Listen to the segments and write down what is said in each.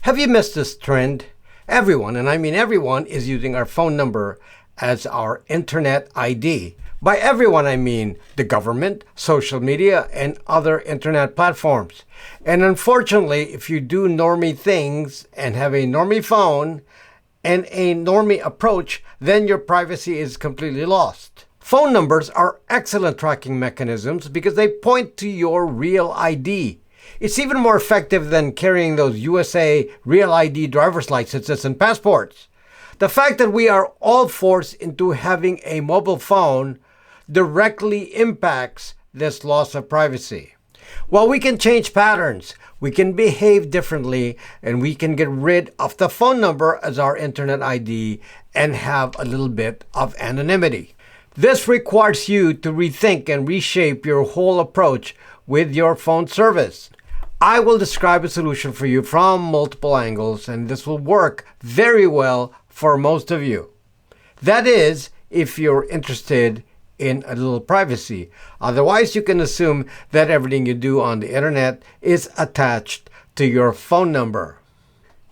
Have you missed this trend? Everyone, and I mean everyone, is using our phone number as our internet ID. By everyone, I mean the government, social media, and other internet platforms. And unfortunately, if you do normie things and have a normie phone and a normie approach, then your privacy is completely lost. Phone numbers are excellent tracking mechanisms because they point to your real ID. It's even more effective than carrying those USA Real ID driver's licenses and passports. The fact that we are all forced into having a mobile phone directly impacts this loss of privacy. While we can change patterns, we can behave differently, and we can get rid of the phone number as our internet ID and have a little bit of anonymity. This requires you to rethink and reshape your whole approach with your phone service. I will describe a solution for you from multiple angles, and this will work very well for most of you. That is, if you're interested in a little privacy. Otherwise, you can assume that everything you do on the internet is attached to your phone number.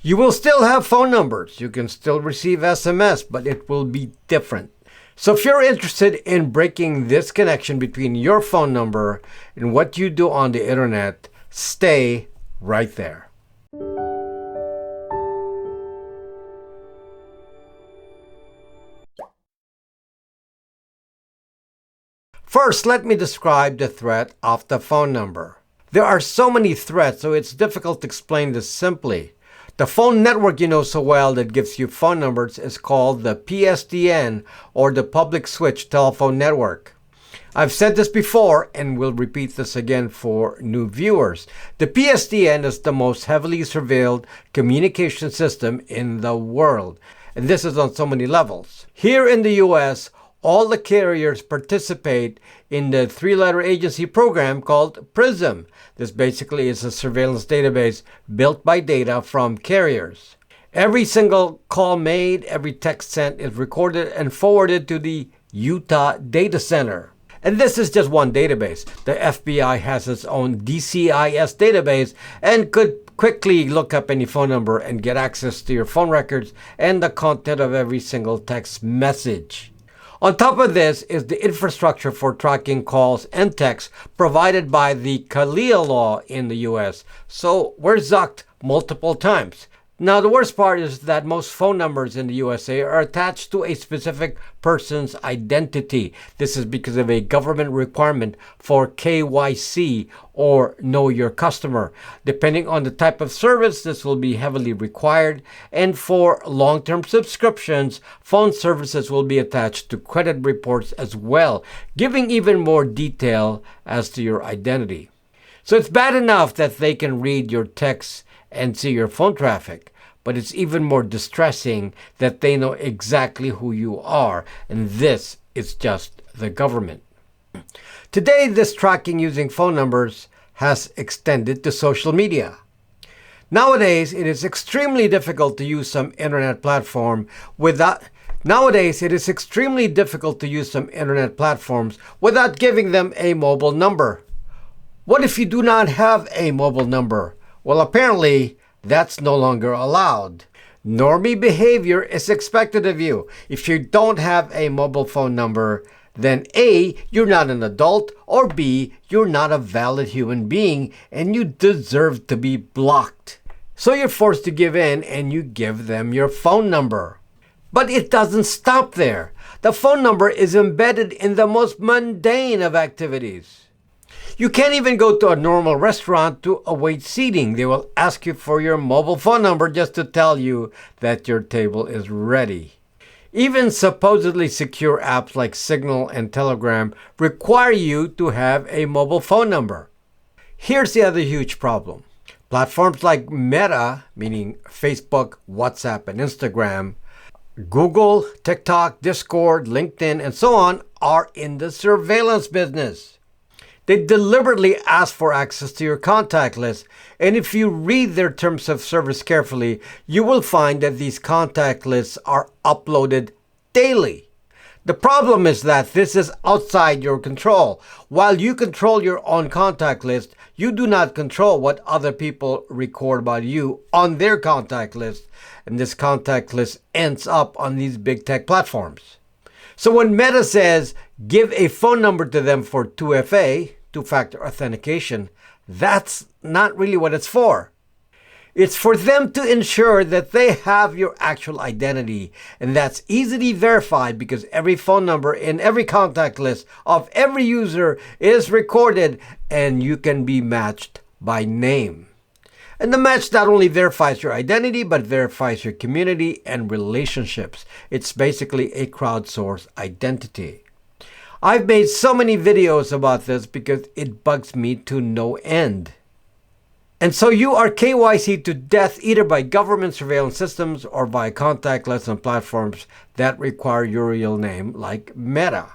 You will still have phone numbers. You can still receive SMS, but it will be different. So if you're interested in breaking this connection between your phone number and what you do on the internet, stay right there. First, let me describe the threat of the phone number. There are so many threats, so it's difficult to explain this simply. The phone network you know so well that gives you phone numbers is called the PSTN, or the Public Switch Telephone Network. I've said this before and will repeat this again for new viewers. The PSTN is the most heavily surveilled communication system in the world, and this is on so many levels. Here in the US, all the carriers participate in the three-letter agency program called PRISM. This basically is a surveillance database built by data from carriers. Every single call made, every text sent is recorded and forwarded to the Utah data center. And this is just one database. The FBI has its own DCIS database and could quickly look up any phone number and get access to your phone records and the content of every single text message. On top of this is the infrastructure for tracking calls and texts provided by the CALEA law in the US. So we're zucked multiple times. Now, the worst part is that most phone numbers in the USA are attached to a specific person's identity. This is because of a government requirement for KYC, or Know Your Customer. Depending on the type of service, this will be heavily required. And for long-term subscriptions, phone services will be attached to credit reports as well, giving even more detail as to your identity. So it's bad enough that they can read your texts and see your phone traffic, but it's even more distressing that they know exactly who you are, and this is just the government. Today, this tracking using phone numbers has extended to social media. Nowadays, it is extremely difficult to use some internet platforms without giving them a mobile number. What if you do not have a mobile number? Well, apparently, that's no longer allowed. Normie behavior is expected of you. If you don't have a mobile phone number, then A, you're not an adult, or B, you're not a valid human being, and you deserve to be blocked. So you're forced to give in, and you give them your phone number. But it doesn't stop there. The phone number is embedded in the most mundane of activities. You can't even go to a normal restaurant to await seating. They will ask you for your mobile phone number just to tell you that your table is ready. Even supposedly secure apps like Signal and Telegram require you to have a mobile phone number. Here's the other huge problem. Platforms like Meta, meaning Facebook, WhatsApp, and Instagram, Google, TikTok, Discord, LinkedIn, and so on are in the surveillance business. They deliberately ask for access to your contact list, and if you read their terms of service carefully, you will find that these contact lists are uploaded daily. The problem is that this is outside your control. While you control your own contact list, You do not control what other people record about you on their contact list, and this contact list ends up on these big tech platforms. So when Meta says give a phone number to them for 2FA, two-factor authentication, that's not really what it's for. It's for them to ensure that they have your actual identity, and that's easily verified because every phone number in every contact list of every user is recorded and you can be matched by name. And the match not only verifies your identity, but verifies your community and relationships. It's basically a crowdsourced identity. I've made so many videos about this because it bugs me to no end. And so you are KYC to death either by government surveillance systems or by contact lists on platforms that require your real name, like Meta.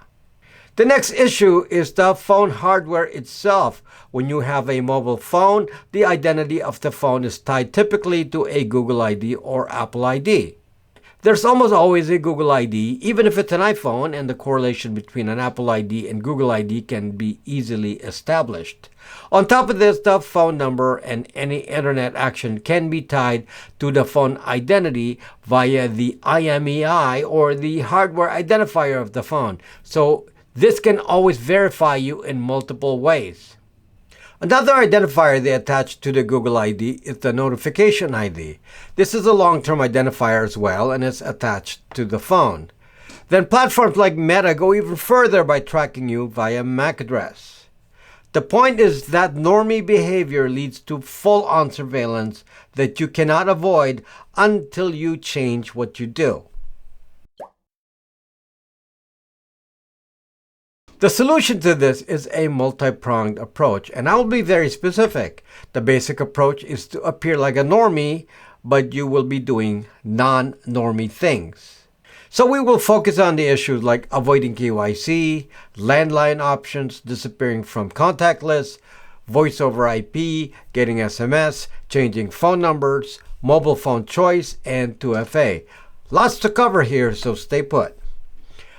The next issue is the phone hardware itself. When you have a mobile phone, the identity of the phone is tied typically to a Google ID or Apple ID. There's almost always a Google ID, even if it's an iPhone, and the correlation between an Apple ID and Google ID can be easily established. On top of this, the phone number and any internet action can be tied to the phone identity via the IMEI or the hardware identifier of the phone. So this can always verify you in multiple ways. Another identifier they attach to the Google ID is the notification ID. This is a long-term identifier as well, and it's attached to the phone. Then platforms like Meta go even further by tracking you via MAC address. The point is that normie behavior leads to full-on surveillance that you cannot avoid until you change what you do. The solution to this is a multi-pronged approach, and I will be very specific. The basic approach is to appear like a normie, but you will be doing non-normie things. So we will focus on the issues like avoiding KYC, landline options, disappearing from contact lists, voice over IP, getting SMS, changing phone numbers, mobile phone choice, and 2FA. Lots to cover here, so stay put.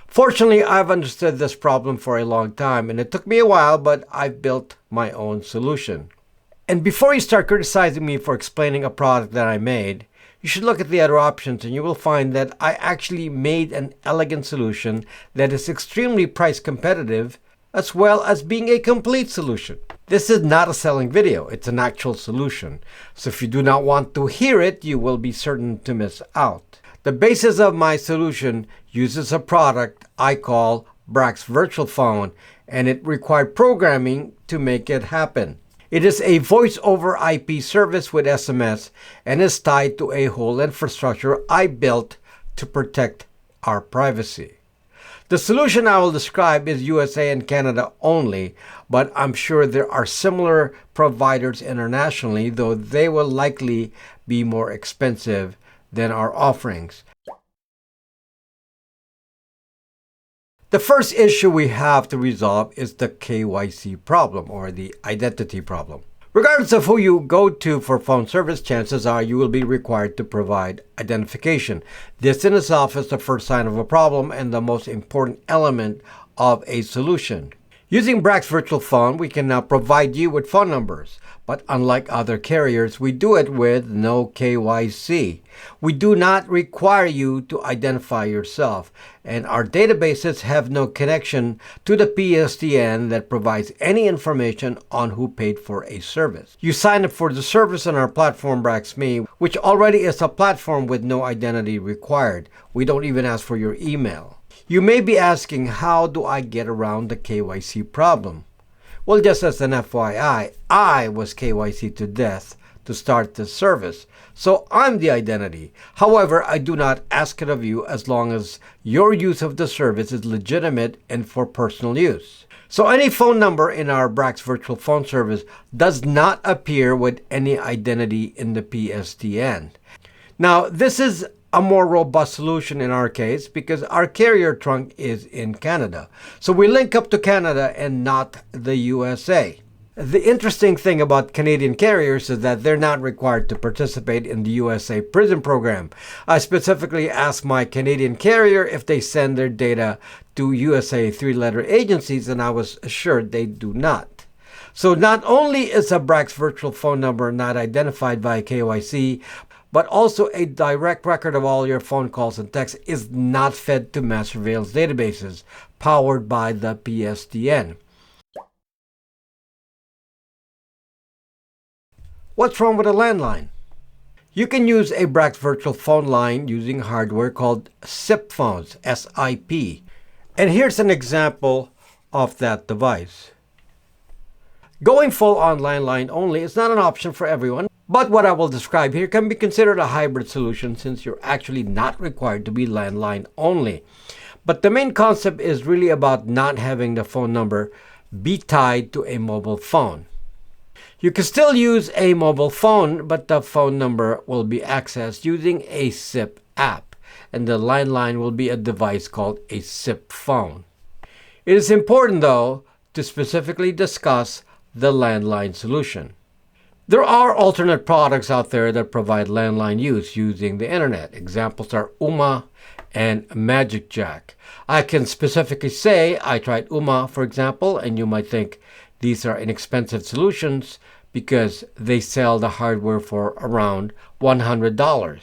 Fortunately, I've understood this problem for a long time, and it took me a while, but I've built my own solution. And before you start criticizing me for explaining a product that I made, you should look at the other options and you will find that I actually made an elegant solution that is extremely price competitive, as well as being a complete solution. This is not a selling video, it's an actual solution. So if you do not want to hear it, you will be certain to miss out. The basis of my solution uses a product I call Brax Virtual Phone, and it required programming to make it happen. It is a voice over IP service with SMS and is tied to a whole infrastructure I built to protect our privacy. The solution I will describe is USA and Canada only, but I'm sure there are similar providers internationally, though they will likely be more expensive than our offerings. The first issue we have to resolve is the KYC problem, or the identity problem. Regardless of who you go to for phone service, chances are you will be required to provide identification. This in itself is the first sign of a problem and the most important element of a solution. Using Brax Virtual Phone, we can now provide you with phone numbers. But unlike other carriers, we do it with no KYC. We do not require you to identify yourself, and our databases have no connection to the PSTN that provides any information on who paid for a service. You sign up for the service on our platform BraxMe, which already is a platform with no identity required. We don't even ask for your email. You may be asking, how do I get around the KYC problem? Well, just as an FYI, I was KYC to death to start this service, so I'm the identity. However, I do not ask it of you as long as your use of the service is legitimate and for personal use. So any phone number in our Brax Virtual Phone service does not appear with any identity in the PSTN. Now, this is a more robust solution in our case because our carrier trunk is in Canada. So we link up to Canada and not the USA. The interesting thing about Canadian carriers is that they're not required to participate in the USA PRISM program. I specifically asked my Canadian carrier if they send their data to USA three-letter agencies, and I was assured they do not. So not only is a Brax virtual phone number not identified by KYC, but also a direct record of all your phone calls and texts is not fed to mass surveillance databases powered by the PSTN. What's wrong with a landline? You can use a Brax virtual phone line using hardware called SIP phones, SIP. And here's an example of that device. Going full on landline only is not an option for everyone, but what I will describe here can be considered a hybrid solution since you're actually not required to be landline only. But the main concept is really about not having the phone number be tied to a mobile phone. You can still use a mobile phone, but the phone number will be accessed using a SIP app, and the landline will be a device called a SIP phone. It is important, though, to specifically discuss the landline solution. There are alternate products out there that provide landline use using the internet. Examples are Ooma and MagicJack. I can specifically say I tried Ooma, for example, and you might think these are inexpensive solutions because they sell the hardware for around $100.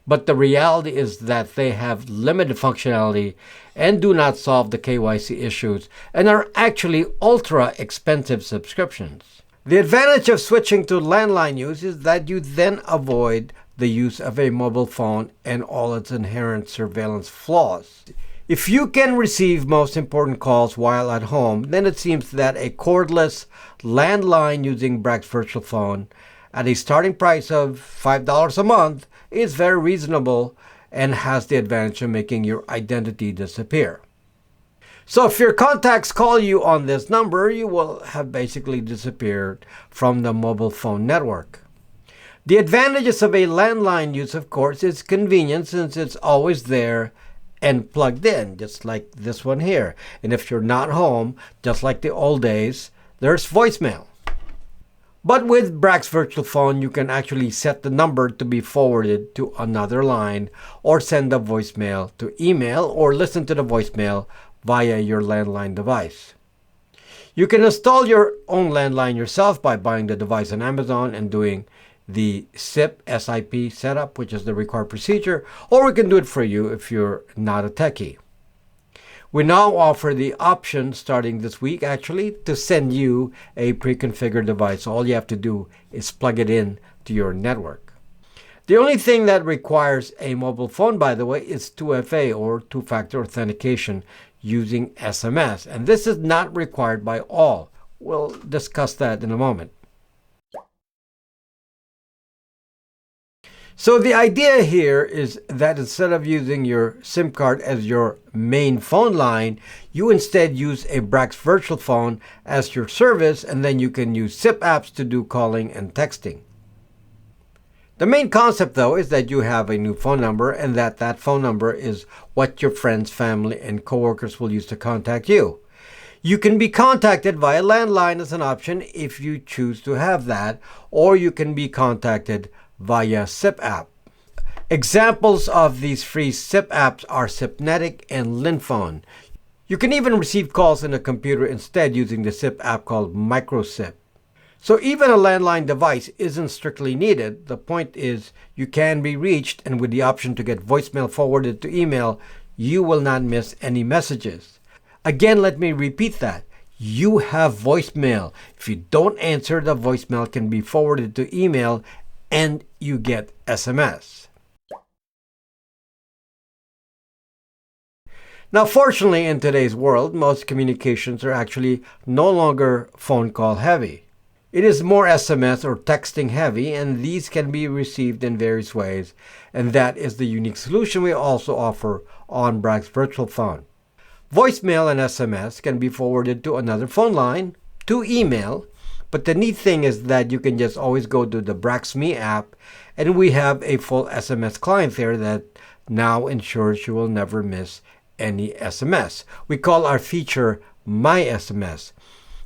But the reality is that they have limited functionality and do not solve the KYC issues and are actually ultra expensive subscriptions. The advantage of switching to landline use is that you then avoid the use of a mobile phone and all its inherent surveillance flaws. If you can receive most important calls while at home, then it seems that a cordless landline using Brax virtual phone at a starting price of $5 a month is very reasonable and has the advantage of making your identity disappear. So if your contacts call you on this number, you will have basically disappeared from the mobile phone network. The advantages of a landline use, of course, is convenience since it's always there and plugged in, just like this one here. And if you're not home, just like the old days, there's voicemail. But with Brax virtual phone, you can actually set the number to be forwarded to another line or send a voicemail to email or listen to the voicemail via your landline device. You can install your own landline yourself by buying the device on Amazon and doing the SIP setup, which is the required procedure, or we can do it for you if you're not a techie. We now offer the option starting this week actually to send you a pre-configured device. All you have to do is plug it in to your network. The only thing that requires a mobile phone, by the way, is 2FA or two-factor authentication using SMS. And this is not required by all. We'll discuss that in a moment. So the idea here is that instead of using your SIM card as your main phone line, you instead use a Brax virtual phone as your service, and then you can use SIP apps to do calling and texting. The main concept, though, is that you have a new phone number and that phone number is what your friends, family, and coworkers will use to contact you. You can be contacted via landline as an option if you choose to have that, or you can be contacted via SIP app. Examples of these free SIP apps are SIPnetic and Linphone. You can even receive calls in a computer instead using the SIP app called MicroSIP. So even a landline device isn't strictly needed. The point is you can be reached, and with the option to get voicemail forwarded to email, you will not miss any messages. Again, let me repeat that. You have voicemail. If you don't answer, the voicemail can be forwarded to email and you get SMS. Now, fortunately, in today's world, most communications are actually no longer phone call heavy. It is more SMS or texting heavy, and these can be received in various ways, and that is the unique solution we also offer on Brax Virtual Phone. Voicemail and SMS can be forwarded to another phone line, to email, but the neat thing is that you can just always go to the BraxMe app, and we have a full SMS client there that now ensures you will never miss any SMS. We call our feature My SMS.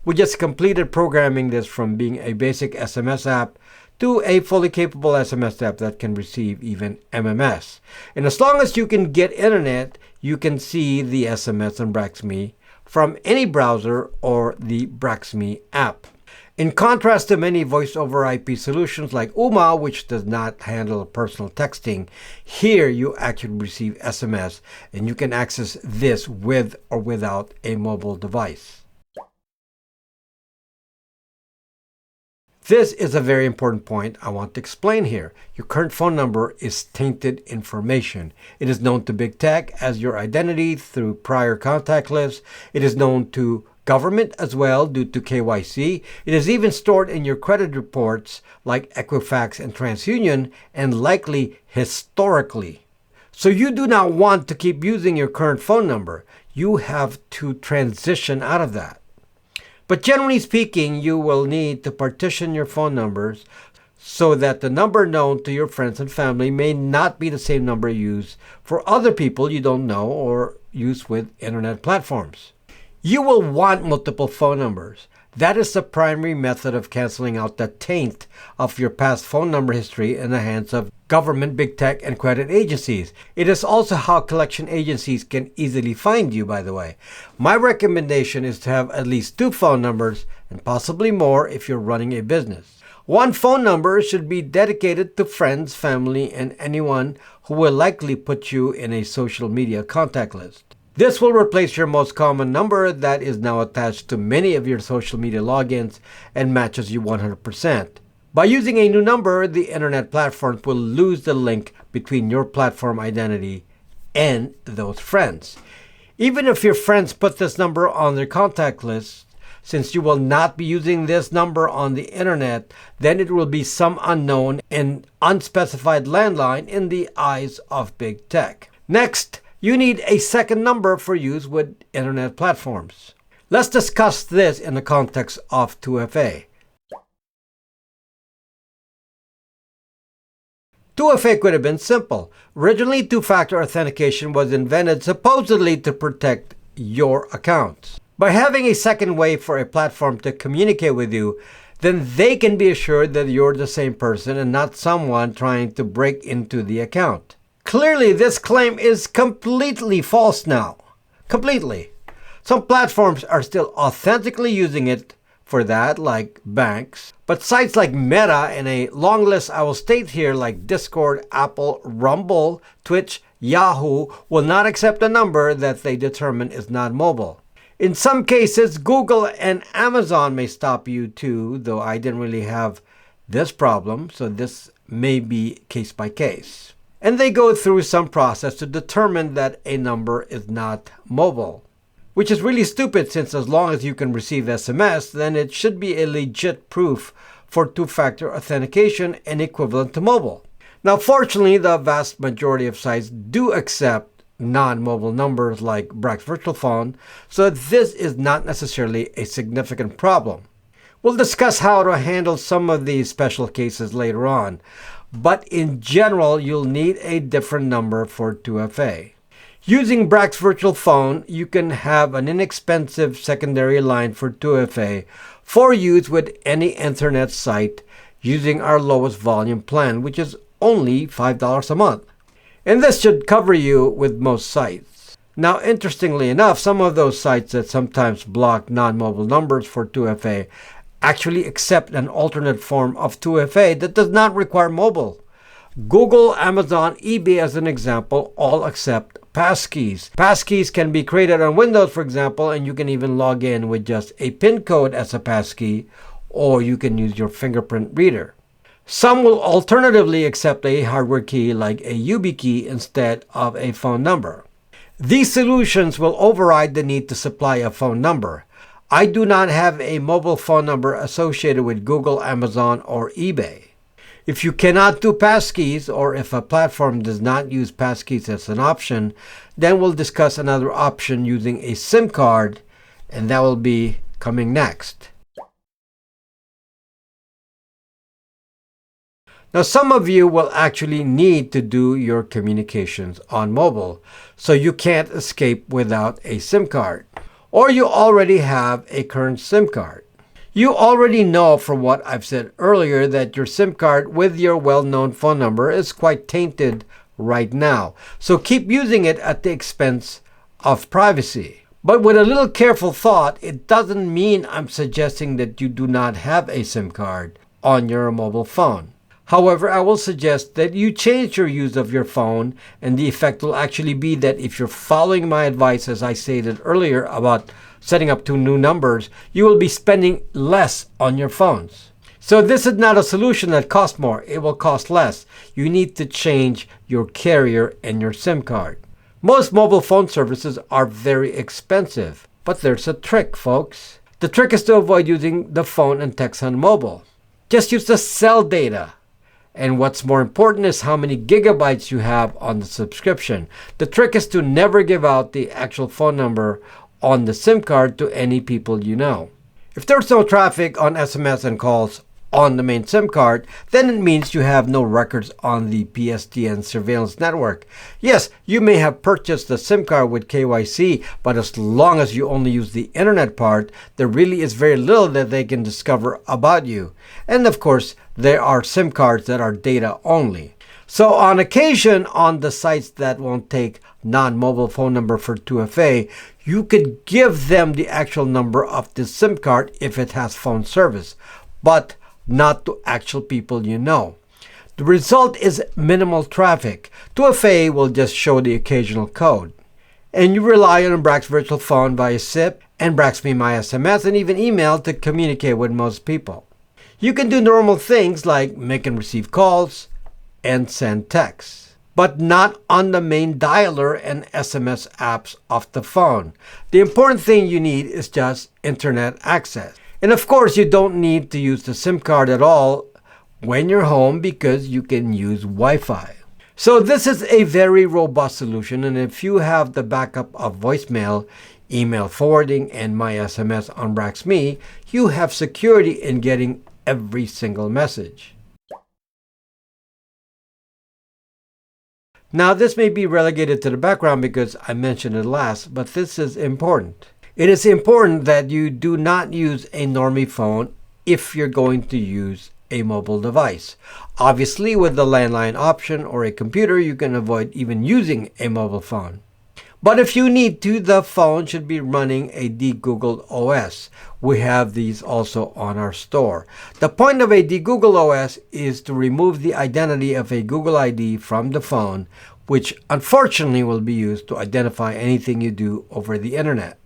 We just completed programming this from being a basic SMS app to a fully capable SMS app that can receive even MMS. And as long as you can get internet, you can see the SMS on BraxMe from any browser or the BraxMe app. In contrast to many voice-over IP solutions like UMA, which does not handle personal texting, here you actually receive SMS and you can access this with or without a mobile device. This is a very important point I want to explain here. Your current phone number is tainted information. It is known to big tech as your identity through prior contact lists. It is known to government as well due to KYC. It is even stored in your credit reports like Equifax and TransUnion, and likely historically. So you do not want to keep using your current phone number. You have to transition out of that. But generally speaking, you will need to partition your phone numbers so that the number known to your friends and family may not be the same number used for other people you don't know or use with internet platforms. You will want multiple phone numbers. That is the primary method of canceling out the taint of your past phone number history in the hands of government, big tech, and credit agencies. It is also how collection agencies can easily find you, by the way. My recommendation is to have at least 2 phone numbers and possibly more if you're running a business. One phone number should be dedicated to friends, family, and anyone who will likely put you in a social media contact list. This will replace your most common number that is now attached to many of your social media logins and matches you 100%. By using a new number, the internet platforms will lose the link between your platform identity and those friends. Even if your friends put this number on their contact list, since you will not be using this number on the internet, then it will be some unknown and unspecified landline in the eyes of big tech. Next, you need a second number for use with internet platforms. Let's discuss this in the context of 2FA. 2FA could have been simple. Originally, two-factor authentication was invented supposedly to protect your accounts. By having a second way for a platform to communicate with you, then they can be assured that you're the same person and not someone trying to break into the account. Clearly, this claim is completely false now. Completely. Some platforms are still authentically using it for that, like banks. But sites like Meta and a long list I will state here like Discord, Apple, Rumble, Twitch, Yahoo will not accept a number that they determine is not mobile. In some cases, Google and Amazon may stop you too, though I didn't really have this problem, so this may be case by case. And they go through some process to determine that a number is not mobile. Which is really stupid, since as long as you can receive SMS, then it should be a legit proof for two-factor authentication and equivalent to mobile. Now, fortunately, the vast majority of sites do accept non-mobile numbers like Brax Virtual Phone, so this is not necessarily a significant problem. We'll discuss how to handle some of these special cases later on. But in general, you'll need a different number for 2FA. Using Brax Virtual Phone, you can have an inexpensive secondary line for 2FA for use with any internet site using our lowest volume plan, which is only $5 a month. And this should cover you with most sites. Now, interestingly enough, some of those sites that sometimes block non-mobile numbers for 2FA actually accept an alternate form of 2FA that does not require mobile. Google, Amazon, eBay as an example all accept passkeys. Passkeys can be created on Windows, for example, and you can even log in with just a PIN code as a passkey, or you can use your fingerprint reader. Some will alternatively accept a hardware key like a YubiKey instead of a phone number. These solutions will override the need to supply a phone number. I do not have a mobile phone number associated with Google, Amazon, or eBay. If you cannot do passkeys, or if a platform does not use passkeys as an option, then we'll discuss another option using a SIM card, and that will be coming next. Now, some of you will actually need to do your communications on mobile, so you can't escape without a SIM card. Or you already have a current SIM card. You already know from what I've said earlier that your SIM card with your well-known phone number is quite tainted right now. So keep using it at the expense of privacy. But with a little careful thought, it doesn't mean I'm suggesting that you do not have a SIM card on your mobile phone. However, I will suggest that you change your use of your phone, and the effect will actually be that if you're following my advice, as I stated earlier about setting up 2 new numbers, you will be spending less on your phones. So this is not a solution that costs more. It will cost less. You need to change your carrier and your SIM card. Most mobile phone services are very expensive, but there's a trick, folks. The trick is to avoid using the phone and text on mobile. Just use the cell data. And what's more important is how many gigabytes you have on the subscription. The trick is to never give out the actual phone number on the SIM card to any people you know. If there's no traffic on SMS and calls on the main SIM card, then it means you have no records on the PSTN surveillance network. Yes, you may have purchased the SIM card with KYC, but as long as you only use the internet part, there really is very little that they can discover about you. And of course, there are SIM cards that are data only. So on occasion, on the sites that won't take non-mobile phone number for 2FA, you could give them the actual number of the SIM card if it has phone service, but not to actual people you know. The result is minimal traffic. 2FA will just show the occasional code. And you rely on Brax Virtual Phone via SIP and BraxMe My SMS and even email to communicate with most people. You can do normal things like make and receive calls and send texts, but not on the main dialer and SMS apps of the phone. The important thing you need is just internet access. And of course, you don't need to use the SIM card at all when you're home because you can use Wi-Fi. So this is a very robust solution, and if you have the backup of voicemail, email forwarding, and My SMS on BraxMe, you have security in getting every single message. Now this may be relegated to the background because I mentioned it last, but this is important. It is important that you do not use a normie phone if you're going to use a mobile device. Obviously, with the landline option or a computer, you can avoid even using a mobile phone. But if you need to, the phone should be running a de-Googled OS. We have these also on our store. The point of a de-Googled OS is to remove the identity of a Google ID from the phone, which unfortunately will be used to identify anything you do over the internet.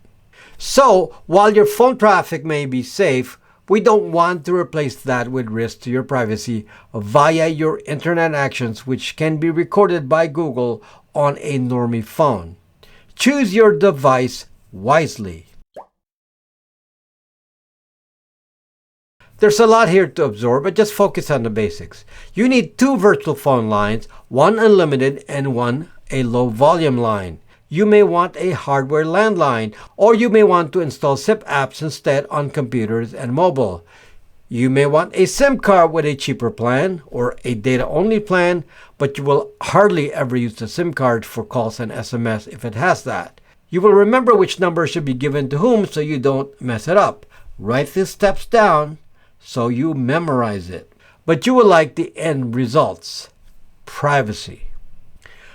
So, while your phone traffic may be safe, we don't want to replace that with risk to your privacy via your internet actions, which can be recorded by Google on a normie phone. Choose your device wisely. There's a lot here to absorb, but just focus on the basics. You need 2 virtual phone lines, one unlimited and one a low volume line. You may want a hardware landline, or you may want to install SIP apps instead on computers and mobile. You may want a SIM card with a cheaper plan or a data-only plan, but you will hardly ever use the SIM card for calls and SMS if it has that. You will remember which number should be given to whom so you don't mess it up. Write these steps down so you memorize it. But you will like the end results. Privacy.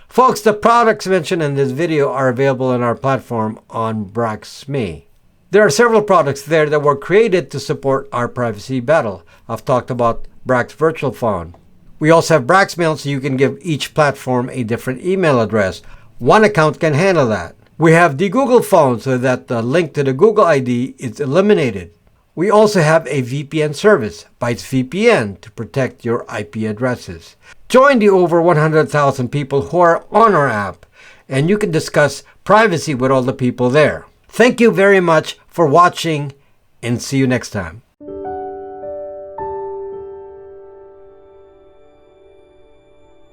Folks, the products mentioned in this video are available on our platform on BraxMe. There are several products there that were created to support our privacy battle. I've talked about Brax Virtual Phone. We also have BraxMail, so you can give each platform a different email address. One account can handle that. We have the Google Phone so that the link to the Google ID is eliminated. We also have a VPN service, Bytes VPN, to protect your IP addresses. Join the over 100,000 people who are on our app, and you can discuss privacy with all the people there. Thank you very much for watching, and see you next time.